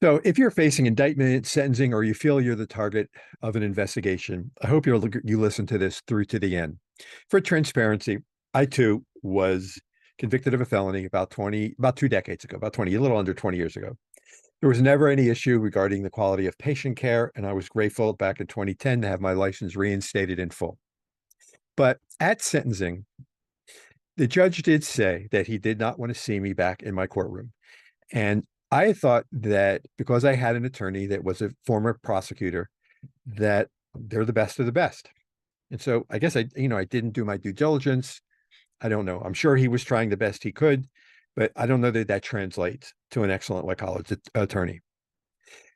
So, if you're facing indictment, sentencing, or you feel you're the target of an investigation, I hope you listen to this through to the end. For transparency, I too was convicted of a felony about 2 decades ago, a little under 20 years ago. There was never any issue regarding the quality of patient care, and I was grateful back in 2010 to have my license reinstated in full. But at sentencing, the judge did say that he did not want to see me back in my courtroom. And I thought that because I had an attorney that was a former prosecutor, that they're the best of the best. And so I guess I didn't do my due diligence. I don't know. I'm sure he was trying the best he could, but I don't know that that translates to an excellent white collar attorney.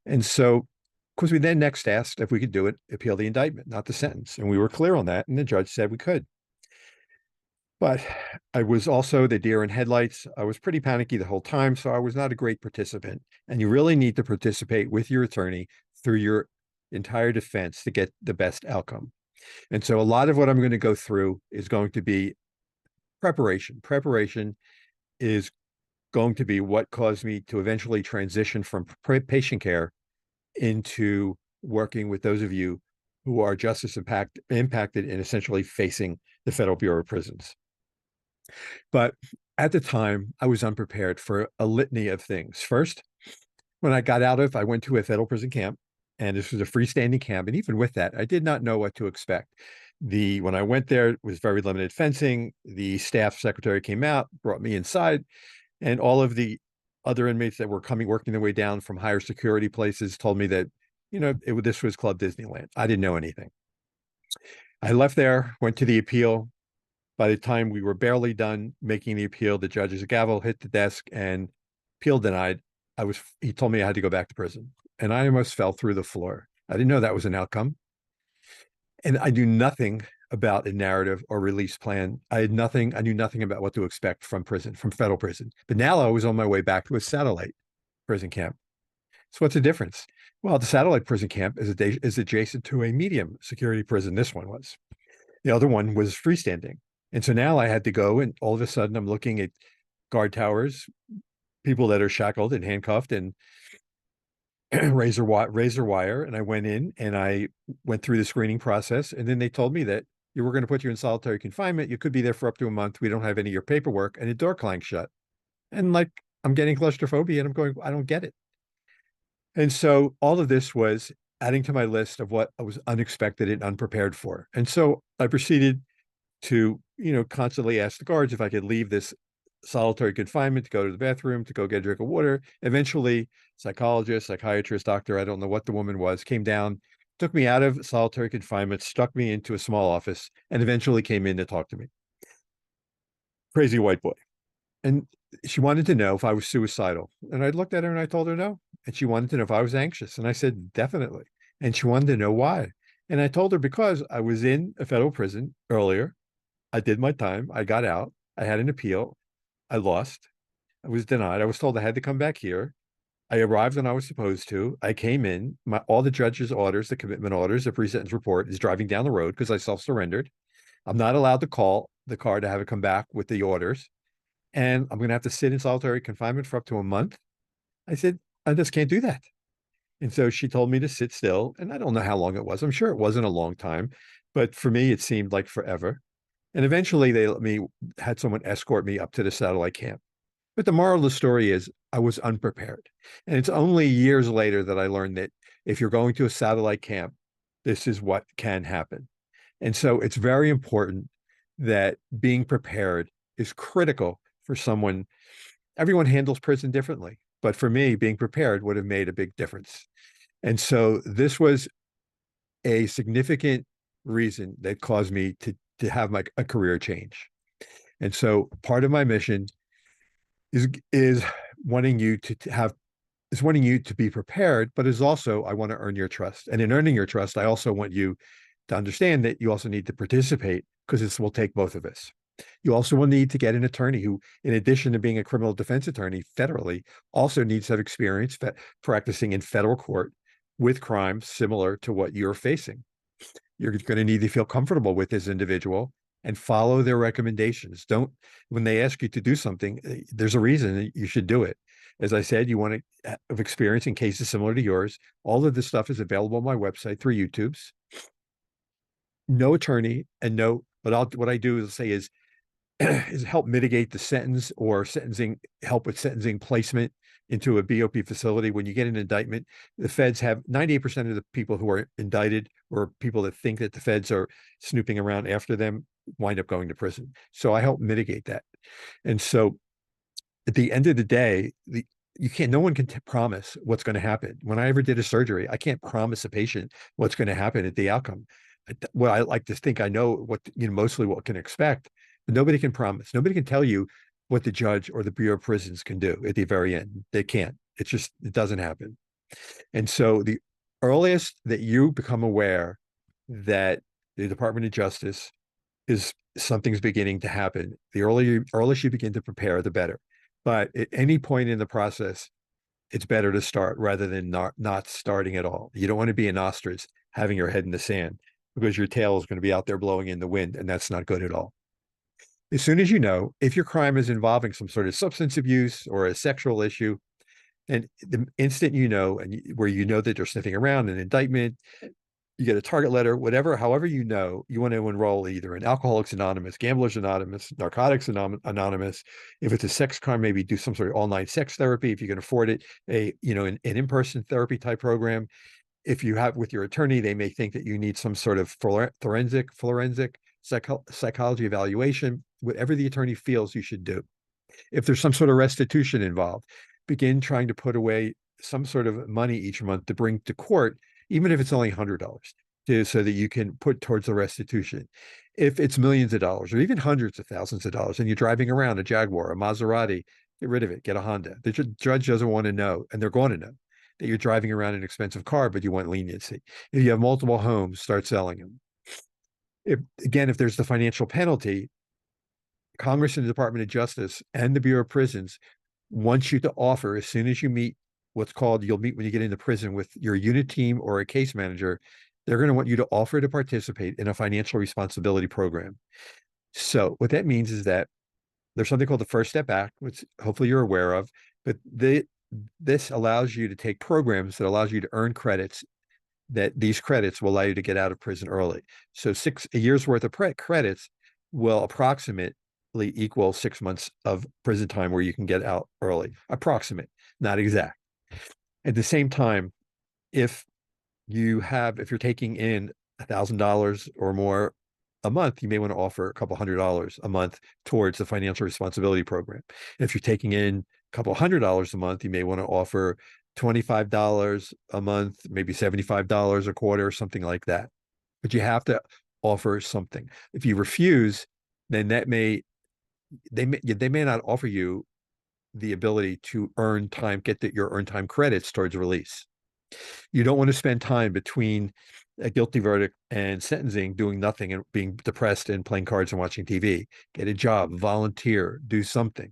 And so, of course, we then next asked if we could do it, appeal the indictment, not the sentence. And we were clear on that. And the judge said we could. But I was also the deer in headlights. I was pretty panicky the whole time, so I was not a great participant. And you really need to participate with your attorney through your entire defense to get the best outcome. And so a lot of what I'm going to go through is going to be preparation. Preparation is going to be what caused me to eventually transition from patient care into working with those of you who are justice impacted and essentially facing the Federal Bureau of Prisons. But at the time, I was unprepared for a litany of things. First, when I went to a federal prison camp, and this was a freestanding camp. And even with that, I did not know what to expect. When I went there, it was very limited fencing. The staff secretary came out, brought me inside, and all of the other inmates that were working their way down from higher security places told me that, this was Club Disneyland. I didn't know anything. I left there, went to the appeal. By the time we were barely done making the appeal, the judge's gavel hit the desk and appeal denied. He told me I had to go back to prison, and I almost fell through the floor. I didn't know that was an outcome. And I knew nothing about a narrative or release plan. I knew nothing about what to expect from prison, from federal prison. But now I was on my way back to a satellite prison camp. So what's the difference? Well, the satellite prison camp is adjacent to a medium security prison. This one was. The other one was freestanding. And so now I had to go, and all of a sudden I'm looking at guard towers, people that are shackled and handcuffed and razor wire. And I went in and I went through the screening process. And then they told me that we're going to put you in solitary confinement. You could be there for up to a month. We don't have any of your paperwork. And the door clanged shut. And like, I'm getting claustrophobia and I'm going, I don't get it. And so all of this was adding to my list of what I was unexpected and unprepared for. And so I proceeded to, constantly ask the guards if I could leave this solitary confinement to go to the bathroom, to go get a drink of water. Eventually, psychologist, psychiatrist, doctor, I don't know what the woman was, came down, took me out of solitary confinement, stuck me into a small office, and eventually came in to talk to me. Crazy white boy. And she wanted to know if I was suicidal. And I looked at her and I told her no. And she wanted to know if I was anxious. And I said, definitely. And she wanted to know why. And I told her because I was in a federal prison earlier. I did my time. I got out. I had an appeal. I lost. I was denied. I was told I had to come back here. I arrived when I was supposed to. I came in. All the judge's orders, the commitment orders, the pre-sentence report is driving down the road because I self-surrendered. I'm not allowed to call the car to have it come back with the orders. And I'm going to have to sit in solitary confinement for up to a month. I said, I just can't do that. And so she told me to sit still. And I don't know how long it was. I'm sure it wasn't a long time. But for me, it seemed like forever. And eventually had someone escort me up to the satellite camp. But the moral of the story is I was unprepared. And it's only years later that I learned that if you're going to a satellite camp, this is what can happen. And so it's very important that being prepared is critical for someone. Everyone handles prison differently. But for me, being prepared would have made a big difference. And so this was a significant reason that caused me to have a career change. And so part of my mission is wanting you to be prepared, but is also I want to earn your trust. And in earning your trust, I also want you to understand that you also need to participate because this will take both of us. You also will need to get an attorney who, in addition to being a criminal defense attorney federally, also needs to have experience practicing in federal court with crimes similar to what you're facing. You're going to need to feel comfortable with this individual and follow their recommendations. When they ask you to do something, there's a reason you should do it. As I said, you want to have experience in cases similar to yours. All of this stuff is available on my website through YouTube's. No attorney and no, but what I do is say is help mitigate the sentence or sentencing, help with sentencing placement into a BOP facility. When you get an indictment, the feds have 98% of the people who are indicted or people that think that the feds are snooping around after them wind up going to prison. So I help mitigate that. And so at the end of the day, no one can promise what's going to happen. When I ever did a surgery, I can't promise a patient what's going to happen at the outcome. Well, I like to think I know what, mostly what can expect, but nobody can promise. Nobody can tell you what the judge or the Bureau of Prisons can do at the very end. They can't. It doesn't happen. And so the earliest that you become aware that the Department of Justice is something's beginning to happen, the earliest you begin to prepare, the better. But at any point in the process, it's better to start rather than not starting at all. You don't want to be an ostrich having your head in the sand because your tail is going to be out there blowing in the wind, and that's not good at all. As soon as you know, if your crime is involving some sort of substance abuse or a sexual issue, and the instant you know, and where you know that they're sniffing around, an indictment, you get a target letter, whatever, however you know, you want to enroll either in Alcoholics Anonymous, Gamblers Anonymous, Narcotics Anonymous. If it's a sex crime, maybe do some sort of all-night sex therapy if you can afford it, an in-person therapy type program. If you have with your attorney, they may think that you need some sort of forensic psychology evaluation, whatever the attorney feels you should do. If there's some sort of restitution involved, begin trying to put away some sort of money each month to bring to court, even if it's only $100, so that you can put towards the restitution. If it's millions of dollars or even hundreds of thousands of dollars and you're driving around a Jaguar, a Maserati, get rid of it, get a Honda. The judge doesn't want to know, and they're going to know, that you're driving around an expensive car, but you want leniency. If you have multiple homes, start selling them. If there's the financial penalty, Congress and the Department of Justice and the Bureau of Prisons want you to offer, as soon as you meet you'll meet when you get into prison with your unit team or a case manager, they're going to want you to offer to participate in a financial responsibility program. So what that means is that there's something called the First Step Act, which hopefully you're aware of, but this allows you to take programs that allows you to earn credits, that these credits will allow you to get out of prison early. So a year's worth of credits will approximately equal 6 months of prison time where you can get out early. Approximate, not exact. At the same time, if you're taking in $1,000 or more a month, you may want to offer a couple $100 a month towards the financial responsibility program. If you're taking in a couple $100 a month, you may want to offer $25 a month, maybe $75 a quarter, or something like that. But you have to offer something. If you refuse, then they may not offer you the ability to get your earned time credits towards release. You don't want to spend time between a guilty verdict and sentencing doing nothing and being depressed and playing cards and watching TV. Get a job, volunteer, do something.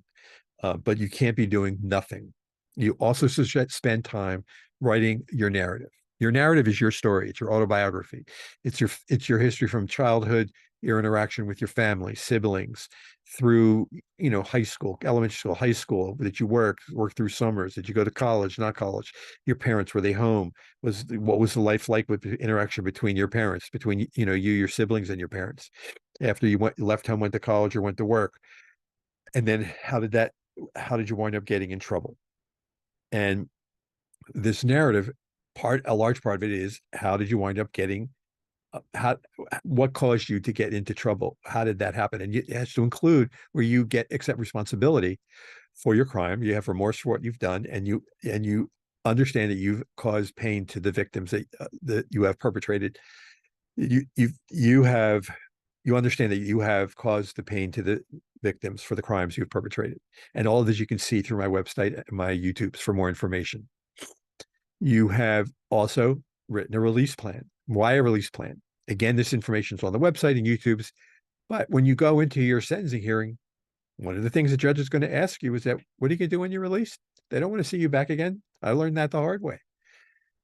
But you can't be doing nothing. You also should spend time writing your narrative. Your narrative is your story. It's your autobiography. It's your history from childhood, your interaction with your family, siblings, through high school, elementary school, high school, that you work through summers, that you go to college, not college. Your parents, were they home? What was the life like with the interaction between your parents, between your siblings and your parents? After you left home, went to college, or went to work, and then how did you wind up getting in trouble? And this narrative a large part of it is, how did you wind up getting what caused you to get into trouble? How did that happen? And it has to include where you accept responsibility for your crime. You have remorse for what you've done, and you understand that you've caused pain to the victims that you have perpetrated. You understand that you have caused the pain to the victims for the crimes you've perpetrated. And all of this you can see through my website and my YouTubes for more information. You have also written a release plan. Why a release plan? Again, this information is on the website and YouTube's, but when you go into your sentencing hearing, one of the things the judge is going to ask you is that, what are you going to do when you're released? They don't want to see you back again. I learned that the hard way.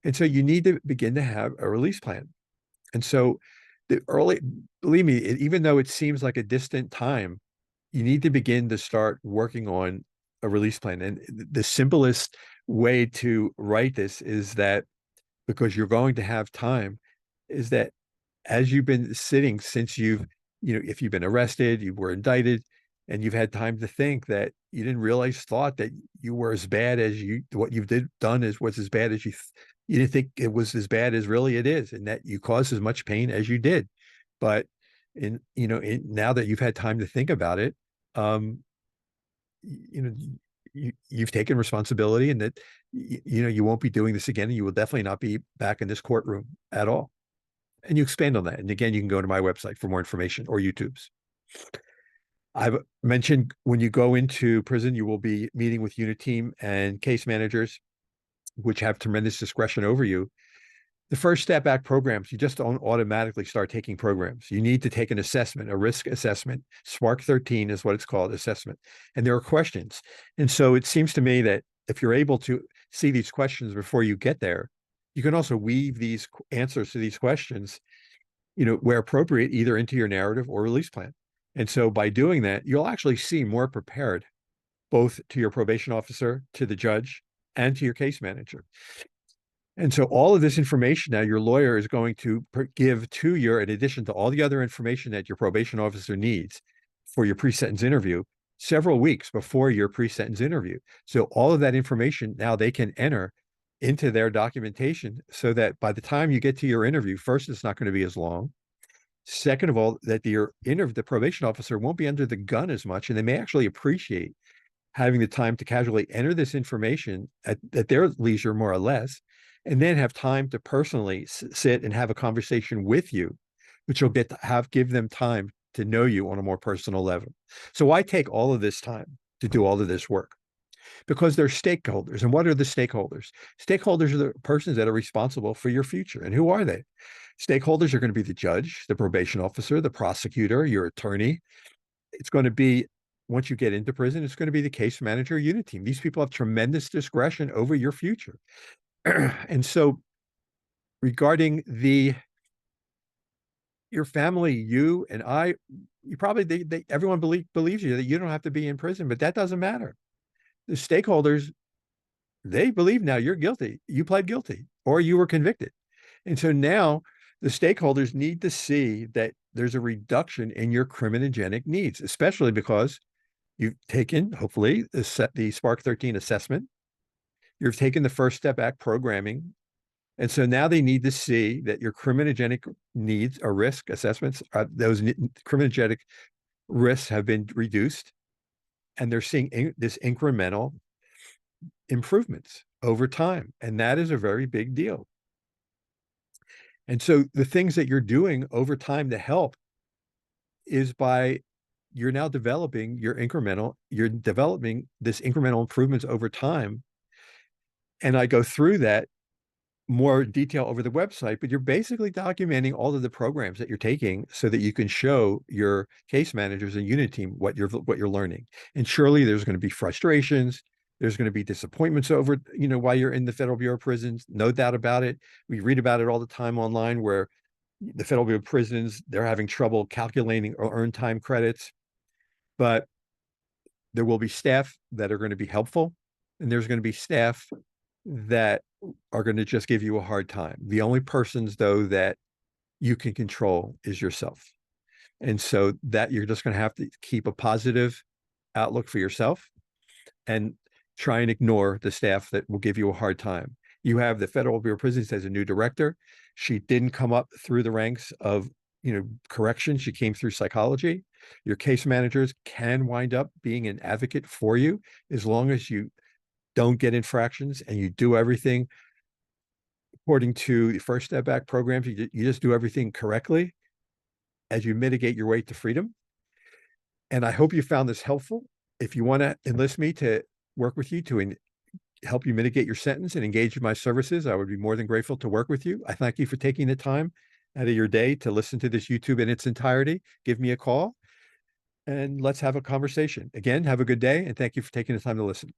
And so you need to begin to have a release plan. And so believe me, even though it seems like a distant time, you need to begin to start working on a release plan. And the simplest way to write this is that, because you're going to have time, is that as you've been sitting since if you've been arrested, you were indicted, and you've had time to think, that you didn't realize, thought that you were as bad as what you've done was as bad as you didn't think it was as bad as really it is, and that you caused as much pain as you did. But now that you've had time to think about it, um, you know, you've taken responsibility, and that you won't be doing this again, and you will definitely not be back in this courtroom at all. And you expand on that. And again, you can go to my website for more information, or YouTube's. I've mentioned, when you go into prison, you will be meeting with unit team and case managers, which have tremendous discretion over you. The First Step Back programs, you just don't automatically start taking programs. You need to take an assessment, a risk assessment. Spark 13 is what it's called, assessment. And there are questions. And so it seems to me that if you're able to see these questions before you get there, you can also weave these answers to these questions, where appropriate, either into your narrative or release plan. And so by doing that, you'll actually seem more prepared, both to your probation officer, to the judge, and to your case manager. And so all of this information now your lawyer is going to give to you, in addition to all the other information that your probation officer needs for your pre-sentence interview, several weeks before your pre-sentence interview. So all of that information now they can enter into their documentation, so that by the time you get to your interview, first, it's not going to be as long. Second of all, that the probation officer won't be under the gun as much, and they may actually appreciate having the time to casually enter this information at their leisure, more or less, and then have time to personally sit and have a conversation with you, which will give them time to know you on a more personal level. So why take all of this time to do all of this work? Because they're stakeholders. And what are the stakeholders? Stakeholders are the persons that are responsible for your future. And who are they? Stakeholders are going to be the judge, the probation officer, the prosecutor, your attorney. It's going to be, once you get into prison, it's going to be the case manager, unit team. These people have tremendous discretion over your future. And so regarding your family, you and I, you probably, everyone believes you that you don't have to be in prison, but that doesn't matter. The stakeholders, they believe now you're guilty. You pled guilty, or you were convicted. And so now the stakeholders need to see that there's a reduction in your criminogenic needs, especially because you've taken, hopefully, the Spark 13 assessment. You've taken the First Step Back programming. And so now they need to see that your criminogenic needs or risk assessments, those criminogenic risks have been reduced. And they're seeing this incremental improvements over time. And that is a very big deal. And so the things that you're doing over time to help is you're now developing you're developing this incremental improvements over time. And I go through that more detail over the website, but you're basically documenting all of the programs that you're taking, so that you can show your case managers and unit team what you're learning. And surely there's going to be frustrations. There's going to be disappointments over, while you're in the Federal Bureau of Prisons. No doubt about it. We read about it all the time online, where the Federal Bureau of Prisons, they're having trouble calculating or earned time credits. But there will be staff that are going to be helpful, and there's going to be staff that are going to just give you a hard time. The only persons, though, that you can control is yourself. And so that you're just going to have to keep a positive outlook for yourself, and try and ignore the staff that will give you a hard time. You have the Federal Bureau of Prisons as a new director. She didn't come up through the ranks of, correction. She came through psychology. Your case managers can wind up being an advocate for you, as long as you don't get infractions and you do everything according to the First Step Back programs. You just do everything correctly as you mitigate your way to freedom. And I hope you found this helpful. If you want to enlist me to work with you to help you mitigate your sentence and engage in my services, I would be more than grateful to work with you. I thank you for taking the time out of your day to listen to this YouTube in its entirety. Give me a call and let's have a conversation. Again, have a good day, and thank you for taking the time to listen.